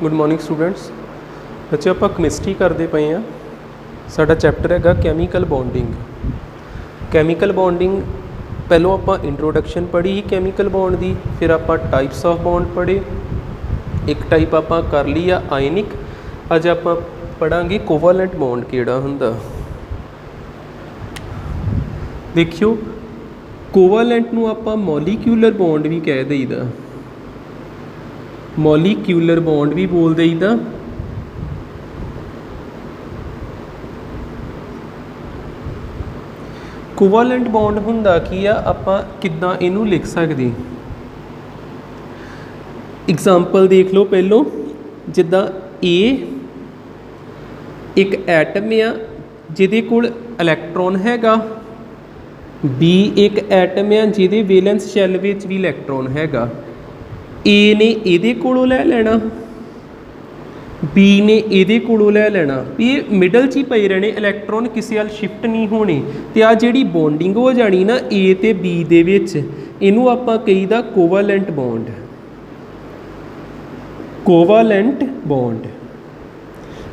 Good morning students. बच्चे आप chemistry करते पे हैं। साडा चैप्टर हैगा कैमिकल बॉन्डिंग। कैमिकल बॉन्डिंग पहलों आप इंट्रोडक्शन पढ़ी ही कैमिकल बॉन्ड की, फिर आप टाइप्स ऑफ बॉन्ड पढ़े। एक टाइप आप कर ली आ आयनिक। अज आप पढ़ांगे कोवालेंट बॉन्ड किहड़ा हुंदा। देखियो कोवालेंट नूं आप मॉलीक्यूलर बॉन्ड भी कह दईदा, मॉलीक्यूलर बॉन्ड भी बोल दईदा। कोवालेंट बॉन्ड हुंदा की आ, आपां किद्दां इनू लिख सकदे। एग्जाम्पल देख लो पहलों, जिद्दां ए एक एटम आ जिहदे कोल इलैक्ट्रॉन हैगा, बी एक एटम आ जिहदे वैलेंस शैल विच भी इलैक्ट्रॉन हैगा। ए ने इहदे कोलों लै लेना, बी ने इहदे कोलों लै लेना। ये मिडल च ही पए रहने, इलैक्ट्रॉन किसी वाल शिफ्ट नहीं होने। तो आ जिहड़ी बॉन्डिंग हो जानी ना ए ते बी दे विच, इनू आपां कहीदा कोवालेंट बॉन्ड। कोवालेंट बॉन्ड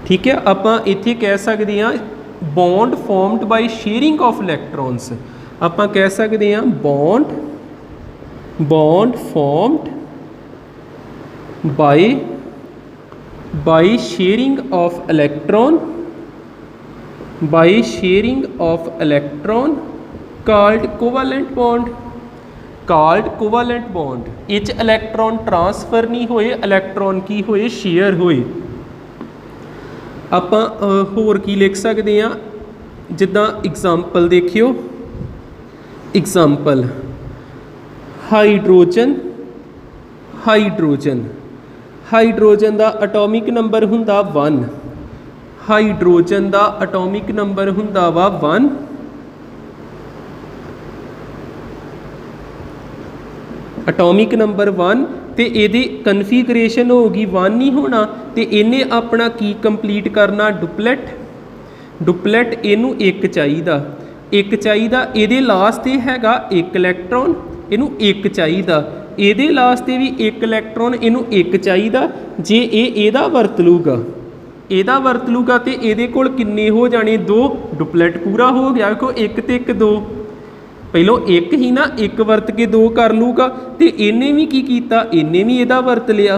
ठीक है। आपां इत्थे कह सकते हैं bond formed by sharing of electrons. आपां कह सकते हैं bond formed by sharing of electron called covalent bond। इच इलैक्ट्रॉन ट्रांसफर नहीं होए, इलैक्ट्रॉन की होए शेयर होए। आपां होर की लिख सकते हैं, जिद्दां एग्जाम्पल देखियो। एग्जाम्पल हाइड्रोजन का एटॉमिक नंबर हुंदा 1। हाइड्रोजन का एटॉमिक नंबर हुंदा वा 1। एटॉमिक नंबर 1 ते इहदी कन्फिगरेशन होगी 1 नहीं होना, तो इन्हें अपना की कंप्लीट करना डुपलेट इनू एक चाहिदा। इहदे लास्ट ते हैगा एक इलैक्ट्रॉन, इनू एक चाहिदा। ਇਹਦੇ ਲਾਸਟ भी एक इलैक्ट्रॉन, इनू एक चाहिदा। जे ਇਹਦਾ ਵਰਤ ਲੂਗਾ तो ਇਹਦੇ ਕੋਲ किन्ने हो जाने, 2। डुपलेट पूरा हो गया। देखो एक ते एक 2, पहलों एक ही ना, एक वरत के 2 कर लूगा। तो इन्हें भी की कीता, इन्हें भी ਇਹਦਾ वरत लिया,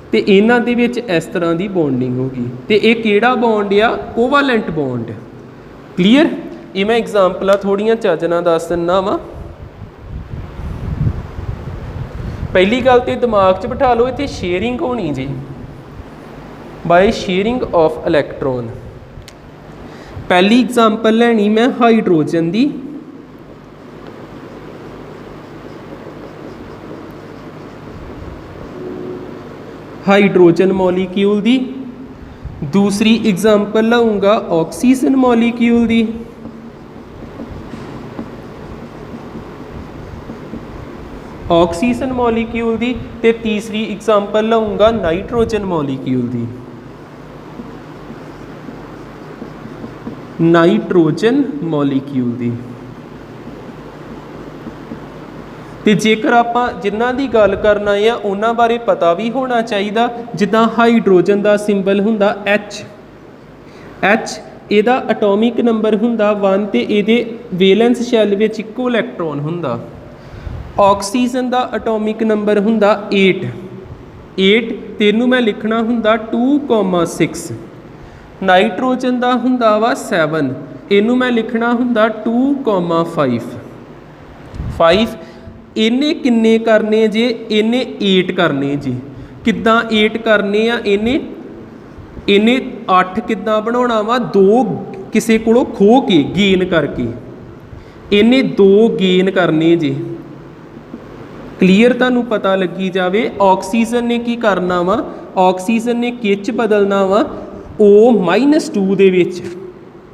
तो इन्हां दे विच इस तरह की बॉन्डिंग होगी। तो ये किहड़ा बॉन्ड आ? Covalent bond. क्लीयर? ये मैं एग्जाम्पल थोड़ियां चज नाल दस दिना वा। पहली गल तो दिमाग च बिठा लो, इत्थे शेयरिंग होनी जी, बाय शेयरिंग ऑफ इलैक्ट्रॉन। पहली एग्जाम्पल लैनी मैं हाइड्रोजन दी। हाइड्रोजन मॉलीक्यूल दी। दूसरी एग्जाम्पल लाऊंगा ऑक्सीजन मॉलीक्यूल दी। ऑक्सीजन मॉलीक्यूल दी। ते तीसरी एग्जाम्पल लाऊंगा नाइट्रोजन मॉलीक्यूल दी। नाइट्रोजन मॉलीक्यूल दी। ते जेकर आप जिन्हां दी गल करना है उन्हां बारे पता भी होना चाहिए। जिद्दां हाइड्रोजन का सिंबल हुंदा H। इहदा एटॉमिक नंबर हुंदा 1 ते इहदे वैलेंस शैल विच इक्को इलैक्ट्रॉन हुंदा। ऑक्सीजन का एटॉमिक नंबर हुंदा 8 ते इनू मैं लिखना हुंदा 2,6। नाइट्रोजन का हुंदा वा 7, इनू मैं लिखना हुंदा 2,5। इन्हें किन्ने करने जे? इन्हें 8 करने जी। किद्दां 8 करने आ? इन्हें 8 किद्दां बनाउणा वा? 2 किसी कोलों खो के गेन करके, इन्हें 2 गेन करने जी। क्लीयर तुहानू पता लगी जाए। ऑक्सीजन ने की करना वा? ऑक्सीजन ने किच बदलना वा? O-2 दे विच,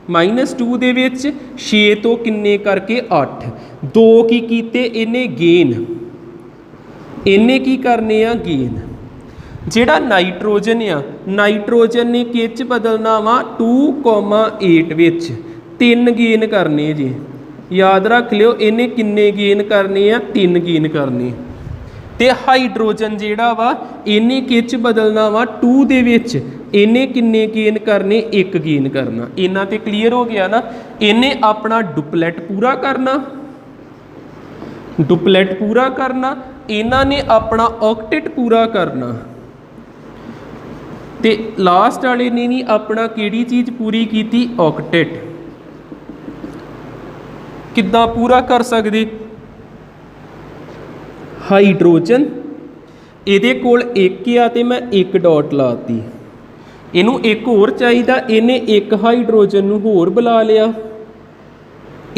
-2 दे विच 6 तो किन्ने करके 8, 2 की कीते इन्हें गेन, इन्हें की करने आ गेन। जिहड़ा नाइट्रोजन आ, नाइट्रोजन ने किच बदलना वा 2,8 विच 3 गेन करने जी। याद रख लियो, इन्हें किन्ने गेन करने आ? 3 गेन करने। ਤੇ ਹਾਈਡਰੋਜਨ ਜਿਹੜਾ ਵਾ ਇਹਨੇ ਕਿਹ 'ਚ ਬਦਲਣਾ ਵਾ 2 ਦੇ ਵਿੱਚ। ਇਹਨੇ ਕਿੰਨੇ ਗੇਨ ਕਰਨੇ? 1 ਗੇਨ ਕਰਨਾ। ਇਹਨਾਂ ਤੇ ਕਲੀਅਰ ਹੋ ਗਿਆ ਨਾ। ਇਹਨੇ ਆਪਣਾ ਡੁਪਲੈਟ ਪੂਰਾ ਕਰਨਾ, ਡੁਪਲੈਟ ਪੂਰਾ ਕਰਨਾ, ਇਹਨਾਂ ਨੇ ਆਪਣਾ ਆਕਟੇਟ ਪੂਰਾ ਕਰਨਾ, ਤੇ ਲਾਸਟ ਵਾਲੇ ਨੇ ਵੀ ਆਪਣਾ ਕਿਹੜੀ ਚੀਜ਼ ਪੂਰੀ ਕੀਤੀ? ਆਕਟੇਟ। ਕਿੱਦਾਂ ਪੂਰਾ ਕਰ ਸਕਦੇ? ਹਾਈਡਰੋਜਨ ਇਹਦੇ ਕੋਲ 1 ਆ ਤੇ ਮੈਂ 1 ਡਾਟ ਲਾਤੀ, ਇਹਨੂੰ 1 ਹੋਰ ਚਾਹੀਦਾ, ਇਹਨੇ 1 ਹਾਈਡਰੋਜਨ ਨੂੰ ਹੋਰ ਬੁਲਾ ਲਿਆ,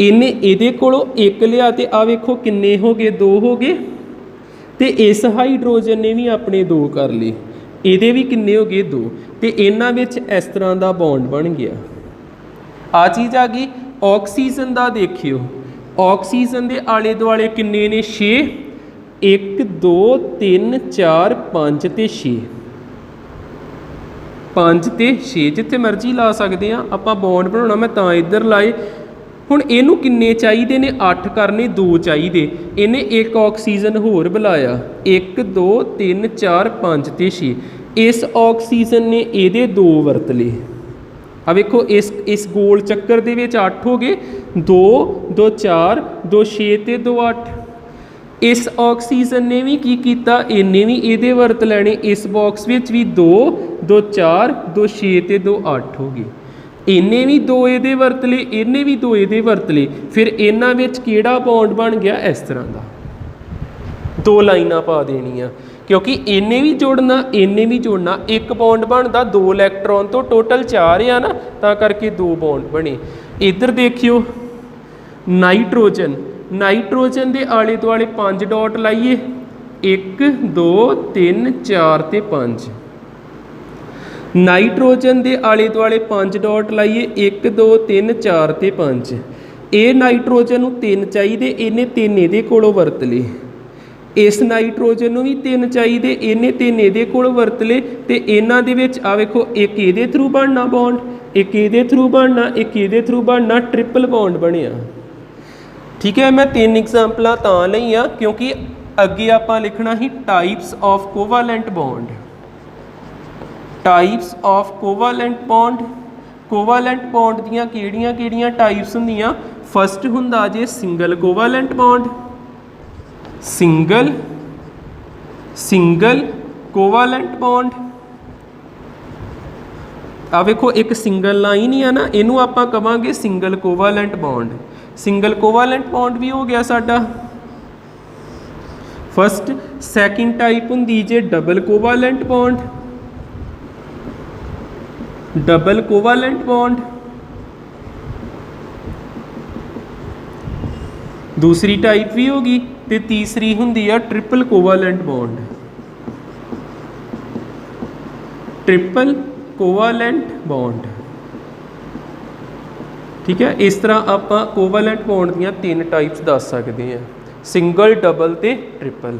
ਇਹਨੇ ਇਹਦੇ ਕੋਲੋਂ 1 ਲਿਆ ਤੇ ਆ ਵੇਖੋ ਕਿੰਨੇ ਹੋ ਗਏ? 2 ਹੋ ਗਏ। ਤੇ ਇਸ ਹਾਈਡਰੋਜਨ ਨੇ ਵੀ ਆਪਣੇ 2 ਕਰ ਲਏ, ਇਹਦੇ ਵੀ ਕਿੰਨੇ ਹੋ ਗਏ? 2। ਤੇ ਇਹਨਾਂ ਵਿੱਚ ਇਸ ਤਰ੍ਹਾਂ ਦਾ ਬੌਂਡ ਬਣ ਗਿਆ। ਆ ਚੀਜ਼ ਆ ਗਈ। ਆਕਸੀਜਨ ਦਾ ਦੇਖਿਓ, ਆਕਸੀਜਨ ਦੇ ਆਲੇ ਦੁਆਲੇ ਕਿੰਨੇ ਨੇ? 6। 1 2 3 4 5 ਤੇ 6, 5 ਤੇ 6 ਜਿੱਥੇ ਮਰਜ਼ੀ ਲਾ ਸਕਦੇ ਆ ਆਪਾਂ। ਬੌਂਡ ਬਣਾਉਣਾ ਮੈਂ ਤਾਂ ਇੱਧਰ ਲਾਏ। ਹੁਣ ਇਹਨੂੰ ਕਿੰਨੇ ਚਾਹੀਦੇ ਨੇ? 8 ਕਰਨੇ, 2 ਚਾਹੀਦੇ। ਇਹਨੇ 1 ਆਕਸੀਜਨ ਹੋਰ ਬੁਲਾਇਆ, 1 2 3 4 5 ਤੇ 6। ਇਸ ਆਕਸੀਜਨ ਨੇ ਇਹਦੇ 2 ਵਰਤ ਲਏ। ਆ ਵੇਖੋ ਇਸ ਗੋਲ ਚੱਕਰ ਦੇ ਵਿੱਚ 8 ਹੋ ਗਏ। 2 2 4 2 6 ਤੇ 2 8। ਇਸ ਆਕਸੀਜਨ ਨੇ ਵੀ ਕੀ ਕੀਤਾ? ਇਹਨੇ ਵੀ ਇਹਦੇ ਵਰਤ ਲੈਣੇ। ਇਸ ਬਾਕਸ ਵਿੱਚ ਵੀ 2 2 4 2 6 ਤੇ 2 8 ਹੋ ਗਏ। ਇਹਨੇ ਵੀ 2 ਇਹਦੇ ਵਰਤ ਲਏ, ਇਹਨੇ ਵੀ 2 ਇਹਦੇ ਵਰਤ ਲਏ। ਫਿਰ ਇਹਨਾਂ ਵਿੱਚ ਕਿਹੜਾ ਬੌਂਡ ਬਣ ਗਿਆ? ਇਸ ਤਰ੍ਹਾਂ ਦਾ। 2 ਲਾਈਨਾਂ ਪਾ ਦੇਣੀਆਂ, ਕਿਉਂਕਿ ਇਹਨੇ ਵੀ ਜੋੜਨਾ, ਇਹਨੇ ਵੀ ਜੋੜਨਾ। 1 ਬੌਂਡ ਬਣਦਾ 2 ਇਲੈਕਟ੍ਰੋਨ ਤੋਂ, ਟੋਟਲ 4 ਆ ਨਾ, ਤਾਂ ਕਰਕੇ 2 ਬੌਂਡ ਬਣੇ। ਇੱਧਰ ਦੇਖਿਓ ਨਾਈਟ੍ਰੋਜਨ, ਨਾਈਟ੍ਰੋਜਨ ਦੇ ਆਲੇ ਦੁਆਲੇ 5 ਡਾਟ ਲਾਈਏ, 1 2 3 4 ਤੇ 5। ਨਾਈਟ੍ਰੋਜਨ ਦੇ ਆਲੇ ਦੁਆਲੇ 5 ਡਾਟ ਲਾਈਏ, 1 2 3 4 ਤੇ 5। ਇਹ ਨਾਈਟ੍ਰੋਜਨ ਨੂੰ 3 ਚਾਹੀਦੇ, ਇਹਨੇ 3 ਇਹਦੇ ਕੋਲੋਂ ਵਰਤ ਲਏ। ਇਸ ਨਾਈਟ੍ਰੋਜਨ ਨੂੰ ਵੀ 3 ਚਾਹੀਦੇ, ਇਹਨੇ 3 ਇਹਦੇ ਕੋਲ ਵਰਤ ਲਏ। ਤੇ ਇਹਨਾਂ ਦੇ ਵਿੱਚ ਆ ਵੇਖੋ, ਇੱਕ ਇਹਦੇ ਥਰੂ ਬਣਨਾ ਬੌਂਡ, ਇੱਕ ਇਹਦੇ ਥਰੂ ਬਣਨਾ, ਇੱਕ ਇਹਦੇ ਥਰੂ ਬਣਨਾ, ਟ੍ਰਿਪਲ ਬੌਂਡ ਬਣਿਆ। ਠੀਕ ਹੈ, ਮੈਂ 3 ਐਗਜ਼ਾਮਪਲਾਂ ਤਾਂ ਲਈਆਂ ਕਿਉਂਕਿ ਅੱਗੇ ਆਪਾਂ ਲਿਖਣਾ ਸੀ types of covalent bond. Types of covalent bond. Covalent bond ਦੀਆਂ ਕਿਹੜੀਆਂ ਕਿਹੜੀਆਂ ਟਾਈਪਸ ਹੁੰਦੀਆਂ? ਫਸਟ ਹੁੰਦਾ ਜੇ single covalent bond, single covalent bond. ਆ ਵੇਖੋ ਇੱਕ ਸਿੰਗਲ ਲਾਈਨ ਹੀ ਆ ਨਾ, ਇਹਨੂੰ ਆਪਾਂ ਕਵਾਂਗੇ single covalent bond. Single covalent bond ਵੀ ਹੋ ਗਿਆ ਸਾਡਾ ਫਸਟ। ਸੈਕਿੰਡ ਟਾਈਪ ਹੁੰਦੀ ਜੇ ਡਬਲ ਕੋਵਾਲੈਂਟ ਬੌਂਡ, ਡਬਲ ਕੋਵਾਲੈਂਟ ਬੌਂਡ। ਦੂਸਰੀ ਟਾਈਪ ਵੀ ਹੋ ਗਈ। ਤੇ ਤੀਸਰੀ ਹੁੰਦੀ ਆ ਟ੍ਰਿਪਲ ਕੋਵਾਲੈਂਟ ਬੌਂਡ, ਟ੍ਰਿਪਲ ਕੋਵਾਲੈਂਟ ਬੌਂਡ। ਠੀਕ ਹੈ, ਇਸ ਤਰ੍ਹਾਂ ਆਪਾਂ ਕੋਵਾਲੈਂਟ ਬੌਂਡ ਦੀਆਂ 3 ਟਾਈਪਸ ਦੱਸ ਸਕਦੇ ਹਾਂ, ਸਿੰਗਲ, ਡਬਲ ਤੇ ਟ੍ਰਿਪਲ।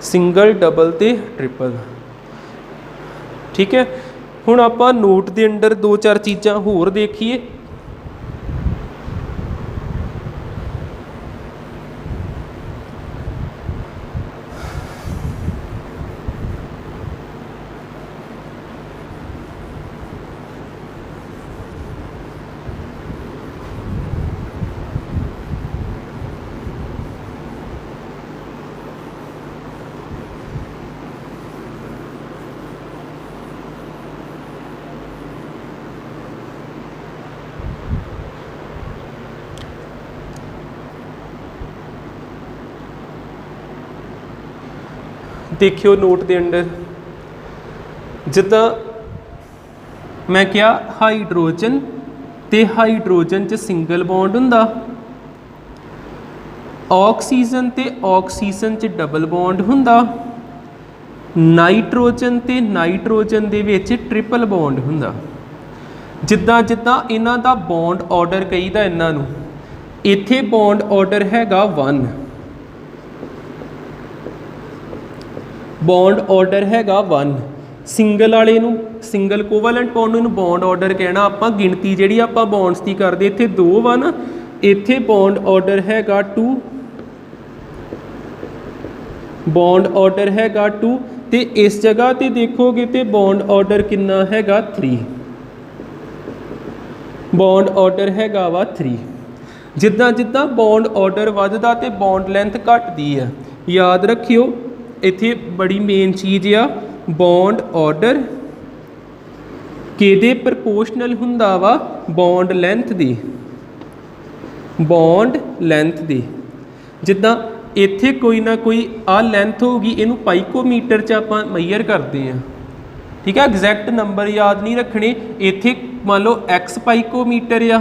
ਸਿੰਗਲ, ਡਬਲ ਤੇ ਟ੍ਰਿਪਲ। ਠੀਕ ਹੈ, ਹੁਣ ਆਪਾਂ ਨੋਟ ਦੇ ਅੰਦਰ 2-4 ਚੀਜ਼ਾਂ ਹੋਰ ਦੇਖੀਏ। देखियो नोट के अंदर जिदा मैं क्या हाइड्रोजन ते हाइड्रोजन च सिंगल बॉन्ड हुंदा, ऑक्सीजन ते ऑक्सीजन च डबल बॉन्ड हुंदा, नाइट्रोजन ते नाइट्रोजन दे विच ट्रिपल बॉन्ड हुंदा। जिद्दां जिद्दां इन्हां दा बॉन्ड ऑर्डर कहीदा इन्हां नूं, इत्थे बॉन्ड ऑर्डर हैगा 1, बॉन्ड ऑर्डर हैगा 1। सिंगल वाले नूं सिंगल कोवैलेंट बॉन्ड नूं बॉन्ड ऑर्डर कहना आपां, गिणती जिहड़ी आपां बॉन्ड्स दी करदे इत्थे 2 वा ना, इत्थे बॉन्ड ऑर्डर हैगा 2। बॉन्ड ऑर्डर हैगा 2 तो इस जगह ते देखोगे तो बॉन्ड ऑर्डर कितना हैगा 3, बॉन्ड ऑर्डर हैगा वा 3। जिद्दां जिद्दां बॉन्ड ऑर्डर वधदा ते बॉन्ड लेंथ घटदी है। याद रखियो इत्थे बड़ी मेन चीज़ आ, बॉन्ड ऑर्डर किहदे प्रपोर्शनल हुंदा वा, बॉन्ड लेंथ दी, बॉन्ड लेंथ दी। जिद्दां इत्थे कोई ना कोई आ लेंथ होगी, इनू पाइकोमीटर च आपां मैयर करते हैं, ठीक है। एग्जैक्ट नंबर याद नहीं रखने। इत्थे मान लो एक्स पाइकोमीटर आ,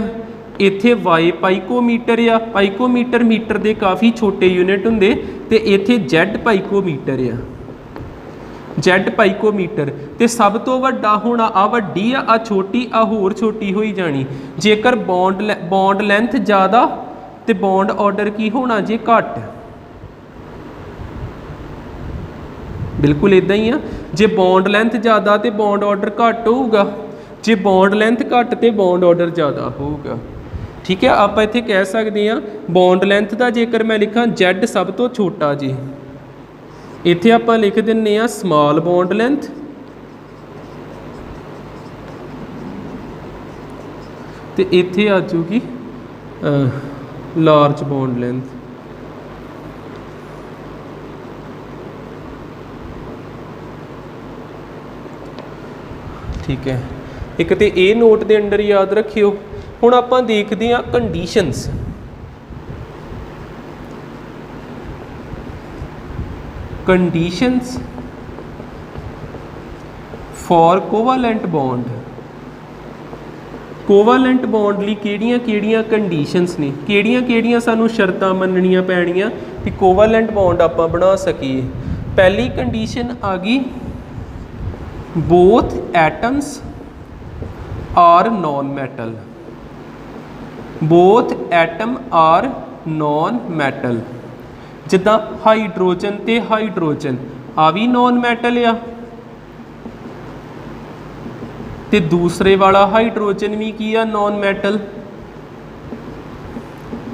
इत्थे वाई पाइकोमीटर आ, पाइकोमीटर मीटर के काफ़ी छोटे यूनिट होंगे, तो इत्थे जैड पाइकोमीटर आ, जैड पाइकोमीटर। तो सब तो वड्डा होना आ वड्डी आ छोटी, आ होर छोटी होई जानी। जेकर बॉन्ड लेंथ ज़्यादा तो बॉन्ड ऑर्डर की होना जे घट, बिल्कुल इदा ही आ। जे बॉन्ड लेंथ ज़्यादा तो बॉन्ड ऑर्डर घट होगा, जे बॉन्ड लेंथ घट तो बॉन्ड ऑर्डर ज़्यादा होगा, ठीक है। आप इत्थे कह सकते हैं बॉन्ड लेंथ का जेकर मैं लिखा जैड सब तो छोटा जी, इत्थे आप लिख दिंने आ स्मॉल बॉन्ड लेंथ, तो इत्थे आ जूगी लार्ज बॉन्ड लेंथ। ठीक है, एक तो ये नोट के अंडर याद रखियो। हुण आपां देखते हैं conditions. Conditions for covalent bond, covalent bond लई किहड़ियां कंडीशनस ने, किहड़ियां सानू शर्तां मननियां पैणियां कि कोवालेंट बॉन्ड आपां बना सकीए। पहली कंडीशन आ गई, both atoms are non metal, both atom are non metal. जिद्दां हाइड्रोजन ते हाइड्रोजन आ भी नॉन मैटल आ, ते दूसरे वाला हाइड्रोजन भी की आ नॉन मैटल,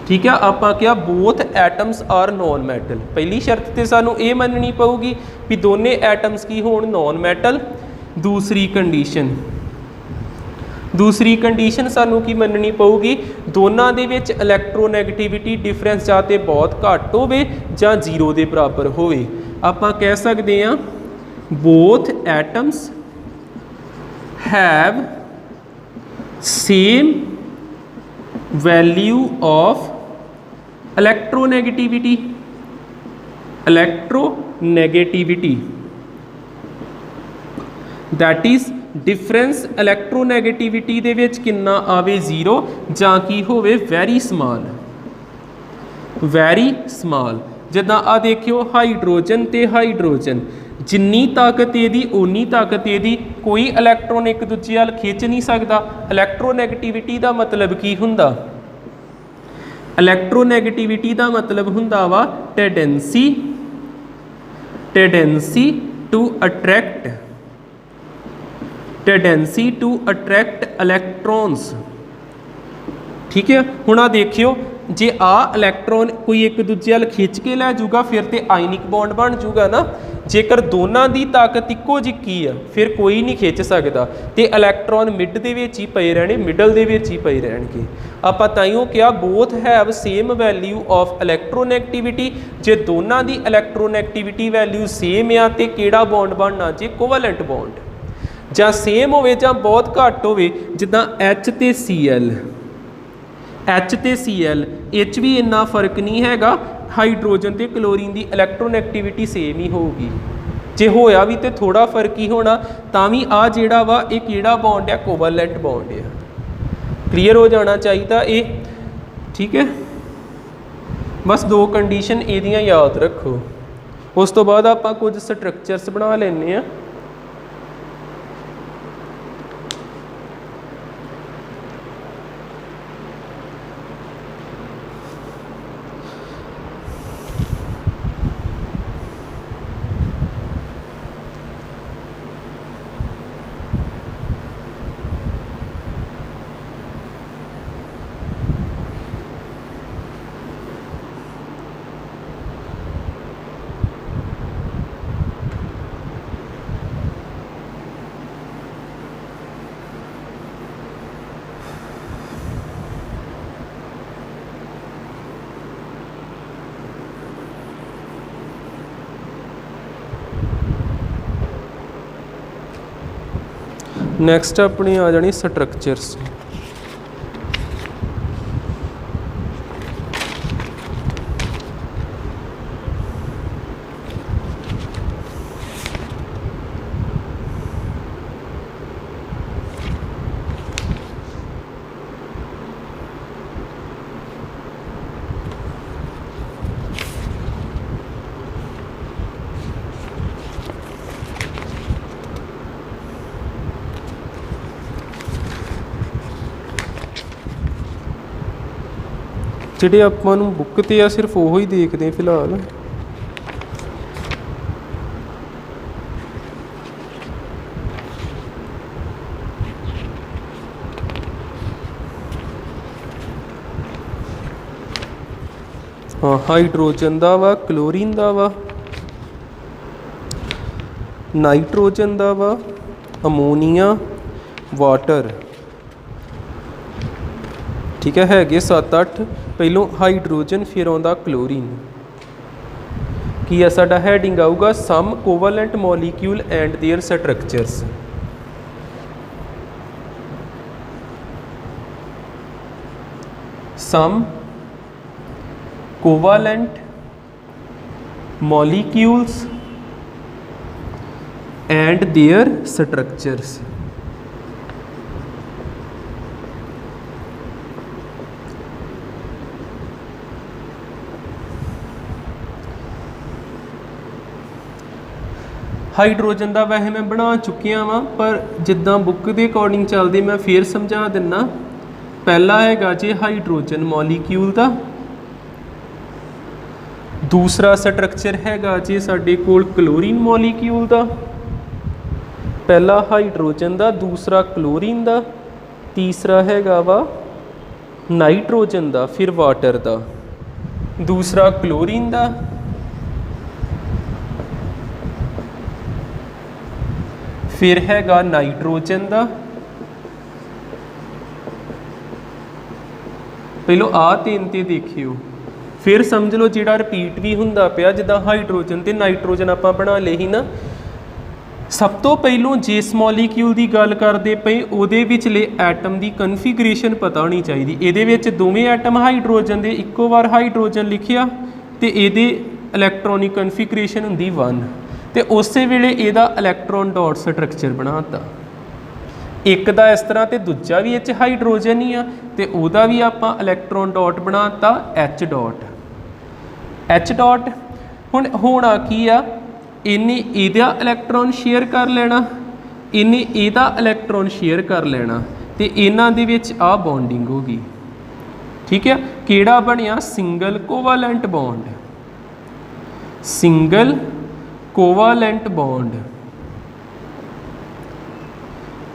ठीक है। आपां क्या both atoms are non metal. पहली शर्त तो सानू ये मननी पऊगी भी दोने एटम्स की होण नॉन मैटल। दूसरी कंडीशन सानू की मननी पऊगी, दोनों दे विच इलैक्ट्रोनैगेटिविटी डिफरेंस या तो बहुत घट होवे जां जीरो के बराबर होवे। आपां कह सकते हैं both atoms have same value of electronegativity, that is difference electronegativity दे विच कितना आवे जीरो जां की होवे वैरी स्मॉल। जिद्दां आ देखियो हाइड्रोजन ते हाइड्रोजन, जिन्नी ताकत इहदी उन्नी ताकत इहदी, कोई इलैक्ट्रॉन एक दूजे वाल खिंच नहीं सकता। इलैक्ट्रोनैगेटिविटी का मतलब की हुंदा, इलैक्ट्रोनैगेटिविटी का मतलब हुंदा वा टेंडेंसी टू अट्रैक्ट इलैक्ट्रॉन्स, ठीक है। हुण आ देखियो जे आ इलैक्ट्रॉन कोई एक दूजे वाल खिंच के लै जूगा फिर तो आयनिक बॉन्ड बन जूगा ना। जेकर दोनों की ताकत इक्को जिही है फिर कोई नहीं खिंच सकता, तो इलैक्ट्रॉन मिड दे विच ही पए रहने, मिडल दे विच ही पए रहणगे। आपां ताइयों क्या both have same value of electronegativity. जे दोनों की इलैक्ट्रोनैगेटिविटी वैल्यू सेम आ तो किहड़ा बॉन्ड बनना जी, कोवैलेंट बॉन्ड। जां सेम होवे जां बहुत घट होवे, जिद्दां H ते Cl, H ते Cl इच भी इन्ना फर्क नहीं हैगा। हाइड्रोजन ते क्लोरीन की इलैक्ट्रोनैगेटिविटी सेम ही होगी, जे होया भी तो थोड़ा फर्क ही होना। तां भी आ जिहड़ा वा ये किहड़ा बॉन्ड है, कोवैलेंट बॉन्ड है। क्लीयर हो जाना चाहिए ये, ठीक है। बस दो कंडीशन इहदियां याद रखो। उस तो बाद आपां कुछ स्ट्रक्चर्स बना लैने आ। नैक्सट अपनी आ जानी स्ट्रक्चर्स। ਜਿਹੜੇ ਆਪਾਂ ਨੂੰ ਬੁੱਕ 'ਤੇ ਆ ਸਿਰਫ ਉਹੀ ਦੇਖਦੇ ਫਿਲਹਾਲ। ਹਾਂ ਹਾਈਡਰੋਜਨ ਦਾ ਵਾ, ਕਲੋਰੀਨ ਦਾ ਵਾ, ਨਾਈਟ੍ਰੋਜਨ ਦਾ ਵਾ, ਅਮੋਨੀਆ, ਵਾਟਰ। ठीक है, हैगे 7-8। पहलों हाइड्रोजन फिर आउंदा क्लोरीन। की है साडा हैडिंग आऊगा some covalent molecule and their structures. Some covalent molecules and their structures. Hydrogen का वैसे मैं बना चुकिया वा, पर जिदा बुक के अकॉर्डिंग चलते मैं फिर समझा दिना। पहला है जी हाइड्रोजन मॉलीक्यूल का, दूसरा स्ट्रक्चर है जी साडे कोल क्लोरीन मॉलीक्यूल का। पहला हाइड्रोजन का, दूसरा क्लोरीन का, तीसरा है वा नाइट्रोजन का, फिर वाटर का, दूसरा क्लोरीन का, फिर हैगा नाइट्रोजन का। पहलो आ तीन ते देखियो, फिर समझ लो जिहड़ा रिपीट भी हुंदा पिया, जिद्दां हाइड्रोजन ते नाइट्रोजन आपां बना ले ही ना। सब तो पहलों जिस मॉलीक्यूल की गल करते पे उहदे विचले एटम की कन्फिगरेशन पता होनी चाहिए। इहदे विच दोवें एटम हाइड्रोजन के इक्को बार हाइड्रोजन लिखिया तो इहदे इलैक्ट्रॉनिक कन्फिगरेशन हुंदी 1, तो उस वेले इहदा इलैक्ट्रॉन डॉट स्ट्रक्चर बनाता। एक दा इस तरह तो दूजा भी इच हाइड्रोजन ही आ, तो उहदा भी आपां इलैक्ट्रॉन डॉट बनाता एच डॉट। एच डॉट हुण होना की आ, इन्हें इहदा इलैक्ट्रॉन शेयर कर लेना, इन्हें इहदा इलैक्ट्रॉन शेयर कर लेना, तो इन्हां दे विच आ बॉन्डिंग हो गई। ठीक है, किहड़ा बनिया single covalent bond. Single covalent bond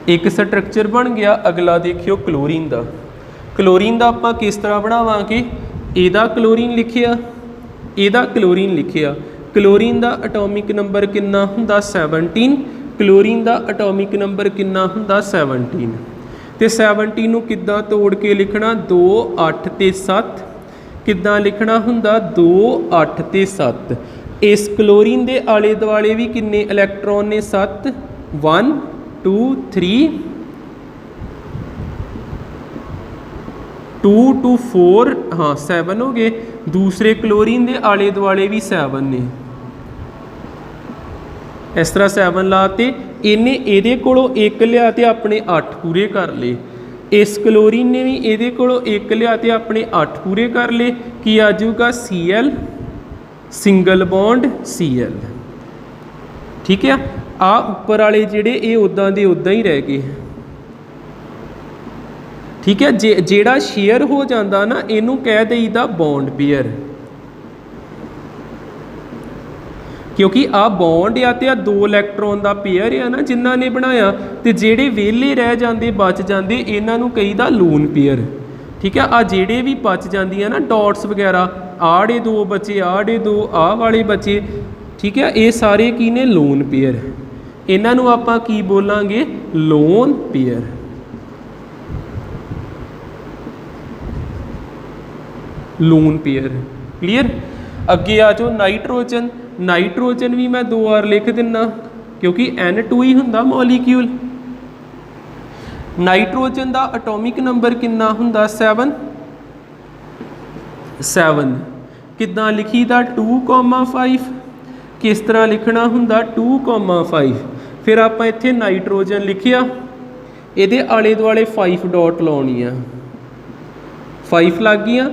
एक स्ट्रक्चर बन गया। अगला देखियो क्लोरीन का। क्लोरीन का आपां किस तरह बनावांगे, इहदा क्लोरीन लिखिया, इहदा क्लोरीन लिखिया। क्लोरीन का एटॉमिक नंबर कितना हुंदा 17, क्लोरीन का एटॉमिक नंबर कितना हुंदा 17। तो 17 नूं किद्दां तोड़ के लिखना 2 8 ते 7, किद्दां लिखना हुंदा 2 8 ते 7। इस क्लोरीन के आले दुआले भी किन्ने इलैक्ट्रॉन ने 7, 1 2 3 2 2 4, हाँ 7 हो गए। दूसरे क्लोरीन के आले दुआले भी 7 ने, इस तरह 7 लाते। इन्हें इहदे कोलों एक लिया ते अपने 8 पूरे कर ले। इस क्लोरीन ने भी इहदे कोलों एक लिया ते अपने 8 पूरे कर ले। की आ जाऊगा Cl सिंगल बॉन्ड Cl। ठीक है, आ उपर वाले जिहड़े ये उदां दे उदां ही रह गए। ठीक है, जेड़ा शेयर हो जाता ना इनू कह देईदा बॉन्ड पेयर, क्योंकि आ बॉन्ड या तो 2 इलैक्ट्रॉन का पेयर है ना जिन्हों ने बनाया, तो जेड़े वेले रह जाते बच जाते इन्हों कहीदा लोन पेयर। ठीक है, आ जेड़े भी बच जाती ना डॉट्स वगैरह, आड़े 2 बचे, आड़े 2, आ वाले बचे। ठीक है, ये सारे की ने लोन पेयर। इन्हों आपां की बोलांगे lone pair. Lone pair clear. अगे आ जाओ नाइट्रोजन। नाइट्रोजन भी मैं 2 बार लिख दिना क्योंकि N2 ही हुंदा मॉलीक्यूल। नाइट्रोजन का एटॉमिक नंबर कितना हुंदा 7 7 किद्दां लिखीदा 2,5 किस तरह लिखना हुंदा 2,5 फिर आपां इत्थे नाइट्रोजन लिखिया इहदे आले दुआले 5 डॉट लाउणी आ 5 लग गईयां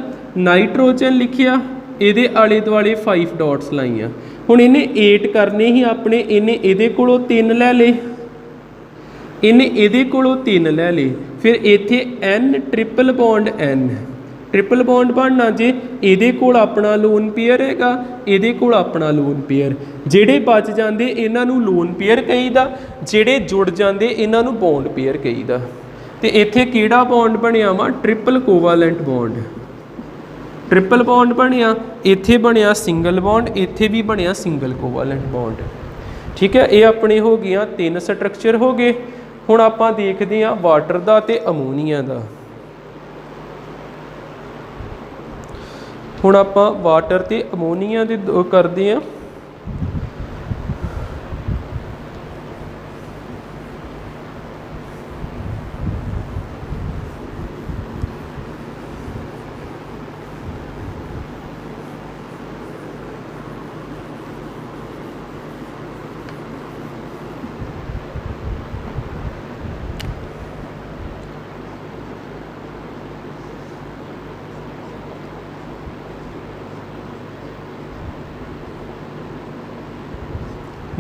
नाइट्रोजन लिखिया इहदे आले दुआले 5 डॉट्स लाइया हुण इहने 8 करने ही अपने इहने इहदे कोलों 3 लै ले इन्हें इहदे कोलों 3 लै ले फिर इत्थे N ट्रिपल बॉन्ड बनना जे इहदे कोल अपना लोन पेयर हैगा इहदे कोल अपना लोन पेयर जिहड़े बच जाते इन्हां नूं लोन पेयर कहीदा जिहड़े जुड़ जाते इन्हां नूं बॉन्ड पेयर कहीदा ते इत्थे किहड़ा बॉन्ड बनिया वा triple covalent bond triple bond बनिया इत्थे बनिया सिंगल बॉन्ड इत्थे भी बनिया सिंगल कोवालेंट बॉन्ड ठीक है ये अपने हो गया 3 स्ट्रक्चर हो गए हुण आपां देखदे हां वाटर दा ते अमोनीया दा हुण आपां वाटर ते अमोनीया दे करदे हां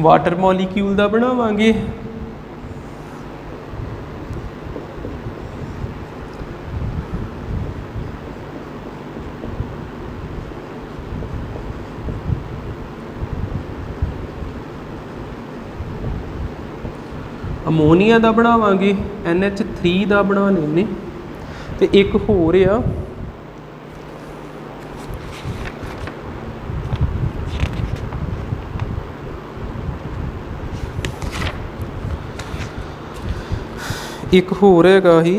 वाटर मॉलीक्यूल का बनावांगे अमोनीया का बनावांगे NH3 का बना लेने तो एक होर आ एक होर हैगा ही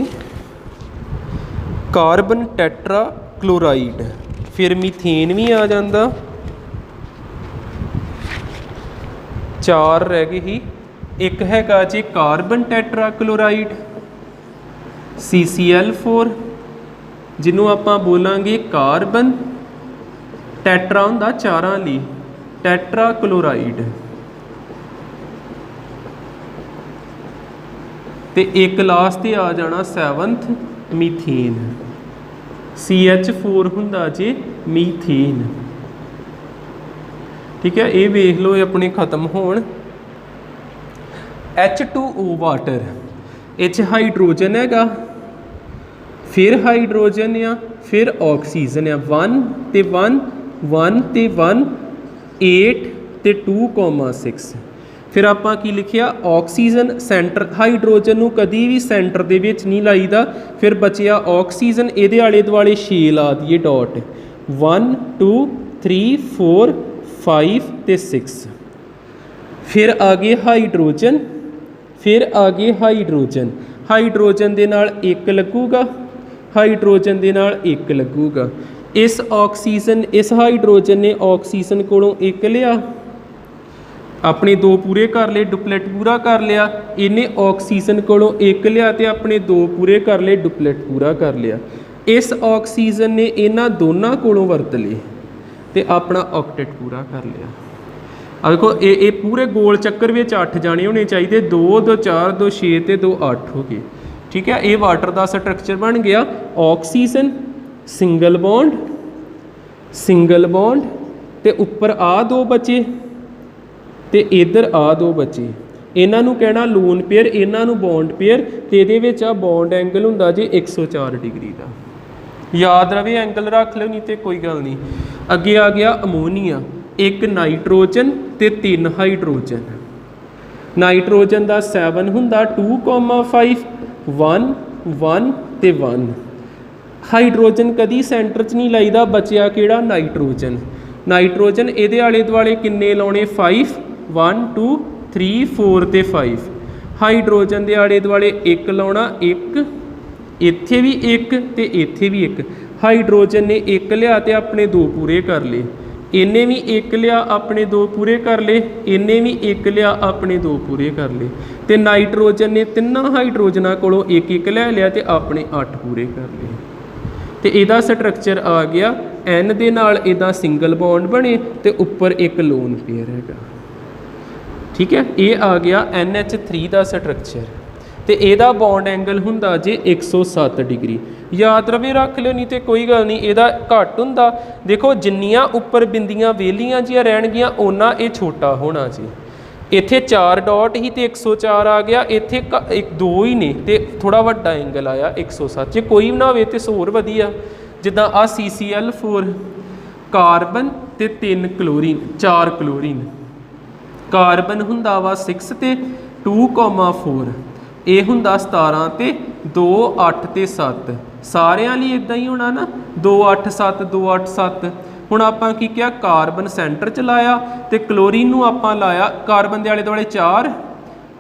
कार्बन टैट्रा क्लोराइड फिर मीथेन भी आ जाता 4 रह गए ही एक हैगा जी कार्बन टैट्रा क्लोराइड CCl4 जिन्हों आपां बोलांगे कार्बन टैट्रा हुंदा 4 लई टैट्रा क्लोराइड ते एक लास्ट ते आ जाना 7th मीथेन CH4 हुंदा जे मीथेन ठीक है ये वेख लो अपने खत्म होण H2O वाटर इच हाइड्रोजन हैगा फिर हाइड्रोजन आ फिर ऑक्सीजन आ 1 ते 1 1 ते 1 8 ते 2,6 फिर आपां की लिखिया ऑक्सीजन सेंटर हाइड्रोजन नूं कदी भी सेंटर दे विच नहीं लाईदा फिर बचिया ऑक्सीजन इहदे आले दुआले 6 ला दिए डॉट 1 2 3 4 5 ते 6 फिर आ गए हाइड्रोजन फिर आ गए हाइड्रोजन दे नाल एक लगूगा हाइड्रोजन दे नाल एक लगूगा इस ऑक्सीजन इस हाइड्रोजन ने ऑक्सीजन कोलों एक लिया अपने 2 पूरे कर ले डुपलेट पूरा कर लिया इन्हें ऑक्सीजन कोलों एक लिया तो अपने 2 पूरे कर ले डुपलेट पूरा कर लिया इस ऑक्सीजन ने इन्हां दोनों कोलों वरत लिए तो अपना ऑक्टेट पूरा कर लिया अब देखो ये पूरे गोल चक्कर में 8 जाने होने चाहिए 2 2 4 2 6 तो 2 8 हो गए ठीक है ये वाटर का स्ट्रक्चर बन गया ऑक्सीजन सिंगल बॉन्ड तो उपर आ 2 बचे तो इधर आ 2 बचे इन्हां नूं कहना लोन पेयर इन्हां नूं बॉन्ड पेयर तो ये आ बॉन्ड एंगल हुंदा जी 104 डिग्री का याद रहे एंगल रख लो नहीं तो कोई गल नहीं अगे आ गया अमोनीया एक नाइट्रोजन ते 3 हाइड्रोजन नाइट्रोजन का 7 हुंदा 2,5 1 1 ते 1 हाइड्रोजन कदी सेंटर च नहीं लाईदा बचिया किहड़ा नाइट्रोजन इहदे आले दुआले किन्ने लाउणे 5 1 2 3 4 ते 5 हाइड्रोजन के आले दुआले एक लाउणा एक इत्थे भी एक ते इत्थे भी एक हाइड्रोजन ने एक लिया तो अपने 2 पूरे कर ले ਇਹਨੇ ਵੀ ਇੱਕ ਲਿਆ ਆਪਣੇ ਦੋ ਪੂਰੇ ਕਰ ਲਏ, ਇਹਨੇ ਵੀ ਇੱਕ ਲਿਆ ਆਪਣੇ ਦੋ ਪੂਰੇ ਕਰ ਲਏ, ਤੇ ਨਾਈਟ੍ਰੋਜਨ ਨੇ ਤਿੰਨਾਂ ਹਾਈਡਰੋਜਨਾਂ ਕੋਲੋਂ ਇੱਕ ਇੱਕ ਲੈ ਲਿਆ ਤੇ ਆਪਣੇ 8 ਪੂਰੇ ਕਰ ਲਏ। ਤੇ ਇਹਦਾ ਸਟਰਕਚਰ ਆ ਗਿਆ N ਦੇ ਨਾਲ ਇਹਦਾ ਸਿੰਗਲ ਬੌਂਡ ਬਣੇ ਤੇ ਉੱਪਰ ਇੱਕ ਲੋਨ ਪੇਅਰ ਹੈਗਾ। ਠੀਕ ਹੈ, ਇਹ ਆ ਗਿਆ NH3 ਦਾ ਸਟਰਕਚਰ। ਤੇ ਇਹਦਾ ਬੌਂਡ ਐਂਗਲ ਹੁੰਦਾ ਜੇ 107 ਡਿਗਰੀ। ਯਾਦ ਰਵੇ, ਰੱਖ ਲਿਓ, ਨਹੀਂ ਤੇ ਕੋਈ ਗੱਲ ਨਹੀਂ, ਇਹਦਾ ਘੱਟ ਹੁੰਦਾ। ਦੇਖੋ ਜਿੰਨੀਆਂ ਉੱਪਰ ਬਿੰਦੀਆਂ ਵਿਹਲੀਆਂ ਜਿਹੀਆਂ ਰਹਿਣਗੀਆਂ ਓਨਾ ਇਹ ਛੋਟਾ ਹੋਣਾ ਜੀ। ਇੱਥੇ 4 ਡਾਟ ਹੀ ਤੇ 104 ਆ ਗਿਆ, ਇੱਥੇ 2 ਹੀ ਨੇ ਤੇ ਥੋੜਾ ਵੱਡਾ ਐਂਗਲ ਆਇਆ 107। ਜੇ ਕੋਈ ਵੀ ਨਾ ਹੋਵੇ ਤੇ ਹੋਰ ਵਧੀਆ, ਜਿੱਦਾਂ ਆ CCl4 ਕਾਰਬਨ ਤੇ 3 ਕਲੋਰੀਨ 4 ਕਲੋਰੀਨ, ਕਾਰਬਨ ਹੁੰਦਾ ਵਾ 6 ਤੇ 2,4, ਇਹ ਹੁੰਦਾ 17 ਤੇ 2 8 ਤੇ 7। ਸਾਰਿਆਂ ਲਈ ਇਦਾਂ ਹੀ ਹੋਣਾ ਨਾ, 2 8 7 2 8 7। ਹੁਣ ਆਪਾਂ ਕੀ ਕਿਹਾ, ਕਾਰਬਨ ਸੈਂਟਰ ਚ ਲਾਇਆ ਤੇ ਕਲੋਰੀਨ ਨੂੰ ਆਪਾਂ ਲਾਇਆ ਕਾਰਬਨ ਦੇ ਆਲੇ ਦੁਆਲੇ 4,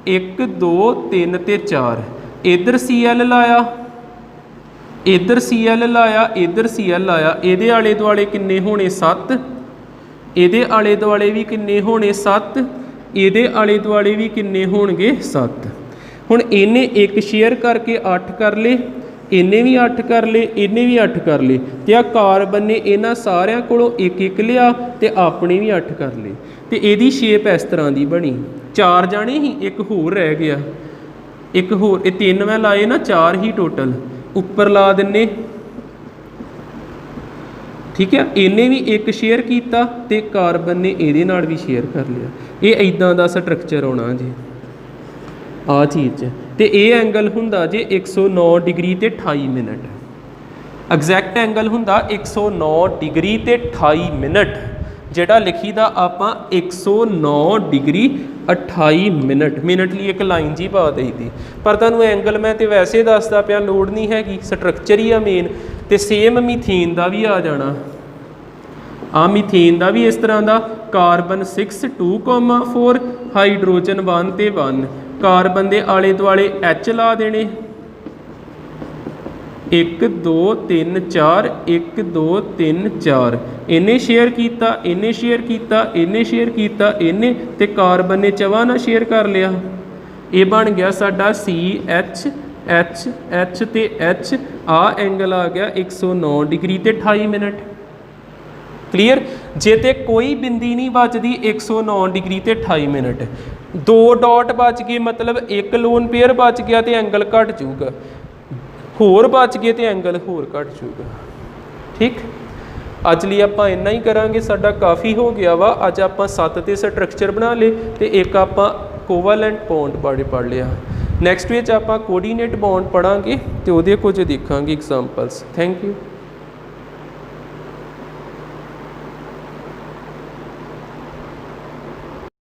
1 2 3 ਤੇ 4। ਇੱਧਰ Cl ਲਾਇਆ, ਇੱਧਰ Cl ਲਾਇਆ, ਇੱਧਰ Cl ਲਾਇਆ। ਇਹਦੇ ਆਲੇ ਦੁਆਲੇ ਕਿੰਨੇ ਹੋਣੇ 7, ਇਹਦੇ ਆਲੇ ਦੁਆਲੇ ਵੀ ਕਿੰਨੇ ਹੋਣੇ 7, ਇਹਦੇ ਆਲੇ ਦੁਆਲੇ ਵੀ ਕਿੰਨੇ ਹੋਣਗੇ 7। ਹੁਣ ਇਹਨੇ ਇੱਕ ਸ਼ੇਅਰ ਕਰਕੇ 8 ਕਰ ਲਏ, ਇਹਨੇ ਵੀ 8 ਕਰ ਲਏ, ਇਹਨੇ ਵੀ 8 ਕਰ ਲਏ, ਤੇ ਆ ਕਾਰਬਨ ਨੇ ਇਹਨਾਂ ਸਾਰਿਆਂ ਕੋਲੋਂ ਇੱਕ ਇੱਕ ਲਿਆ ਤੇ ਆਪਣੇ ਵੀ 8 ਕਰ ਲਏ। ਤੇ ਇਹਦੀ ਸ਼ੇਪ ਇਸ ਤਰ੍ਹਾਂ ਦੀ ਬਣੀ। 4 ਜਾਣੇ ਹੀ, ਇੱਕ ਹੋਰ ਰਹਿ ਗਿਆ, ਇੱਕ ਹੋਰ। ਇਹ 3 ਮੈਂ ਲਾਏ ਨਾ, 4 ਹੀ ਟੋਟਲ। ਉੱਪਰ ਲਾ ਦਿੰਨੇ, ਠੀਕ ਹੈ। ਇਹਨੇ ਵੀ ਇੱਕ ਸ਼ੇਅਰ ਕੀਤਾ ਤੇ ਕਾਰਬਨ ਨੇ ਇਹਦੇ ਨਾਲ ਵੀ ਸ਼ੇਅਰ ਕਰ ਲਿਆ। ਇਹ ਇਦਾਂ ਦਾ ਸਟਰਕਚਰ ਆਉਣਾ ਜੀ ਆ ਚੀਜ਼ 'ਚ। ਤੇ ਇਹ ਐਂਗਲ ਹੁੰਦਾ ਜੇ 109 ਡਿਗਰੀ ਤੇ 28 ਮਿੰਟ। ਐਗਜ਼ੈਕਟ ਐਂਗਲ ਹੁੰਦਾ 109 ਡਿਗਰੀ ਤੇ 28 ਮਿੰਟ, ਜਿਹੜਾ ਲਿਖੀਦਾ ਆਪਾਂ 109 ਡਿਗਰੀ 28 ਮਿੰਟ। ਮਿੰਟ ਲਈ ਇੱਕ ਲਾਈਨ ਜੀ ਪਾ ਦਈਦੀ, ਪਰ ਤੁਹਾਨੂੰ ਐਂਗਲ ਮੈਂ ਤੇ ਵੈਸੇ ਦੱਸਦਾ ਪਿਆ, ਲੋੜ ਨਹੀਂ ਹੈਗੀ, ਸਟਰਕਚਰ ਹੀ ਆ ਮੇਨ। ਤੇ ਸੇਮ ਮੀਥੇਨ ਦਾ ਵੀ ਆ ਜਾਣਾ, ਆ ਮੀਥੇਨ ਦਾ ਵੀ ਇਸ ਤਰ੍ਹਾਂ ਦਾ, ਕਾਰਬਨ 6 2,4, ਹਾਈਡਰੋਜਨ 1 ਤੇ 1। ਕਾਰਬਨ ਦੇ ਆਲੇ ਦੁਆਲੇ H ਲਾ ਦੇਣੇ, 1 2 3 4, 1 2 3 4। ਇਹਨੇ ਸ਼ੇਅਰ ਕੀਤਾ, ਇਹਨੇ ਸ਼ੇਅਰ ਕੀਤਾ, ਇਹਨੇ ਸ਼ੇਅਰ ਕੀਤਾ, ਇਹਨੇ, ਤੇ ਕਾਰਬਨ ਨੇ ਚਵਾਂ ਨਾਲ ਸ਼ੇਅਰ ਕਰ ਲਿਆ। ਇਹ ਬਣ ਗਿਆ ਸਾਡਾ CH H H ਤੇ H। ਆ ਐਂਗਲ ਆ ਗਿਆ 109 ਡਿਗਰੀ ਤੇ 28 ਮਿੰਟ। ਕਲੀਅਰ। ਜੇ ਤੇ ਕੋਈ ਬਿੰਦੀ ਨਹੀਂ ਬਚਦੀ 109 ਡਿਗਰੀ ਤੇ 28 ਮਿੰਟ, 2 ਡਾਟ ਬਚ ਗਏ, ਮਤਲਬ ਇੱਕ ਲੋਨ ਪੇਅਰ ਬਚ ਗਿਆ ਤੇ ਐਂਗਲ ਘਟ ਜਾਊਗਾ, ਹੋਰ ਬਚ ਗਏ ਤੇ ਐਂਗਲ ਹੋਰ ਘਟ ਜਾਊਗਾ। ਠੀਕ, ਅੱਜ ਲਈ ਆਪਾਂ ਇੰਨਾ ਹੀ ਕਰਾਂਗੇ, ਸਾਡਾ ਕਾਫੀ ਹੋ ਗਿਆ ਵਾ। ਅੱਜ ਆਪਾਂ 7 ਤੇ ਸਟਰਕਚਰ ਬਣਾ ਲਏ ਤੇ ਇੱਕ ਆਪਾਂ ਕੋਵਾਲੈਂਟ ਬੌਂਡ ਬਾਰੇ ਪੜ੍ਹ ਲਿਆ। ਨੈਕਸਟ ਵਿੱਚ ਆਪਾਂ ਕੋਆਰਡੀਨੇਟ ਬੌਂਡ ਪੜ੍ਹਾਂਗੇ ਤੇ ਉਹਦੇ ਕੁਝ ਦੇਖਾਂਗੇ ਐਗਜ਼ਾਮਪਲਸ। Thank you.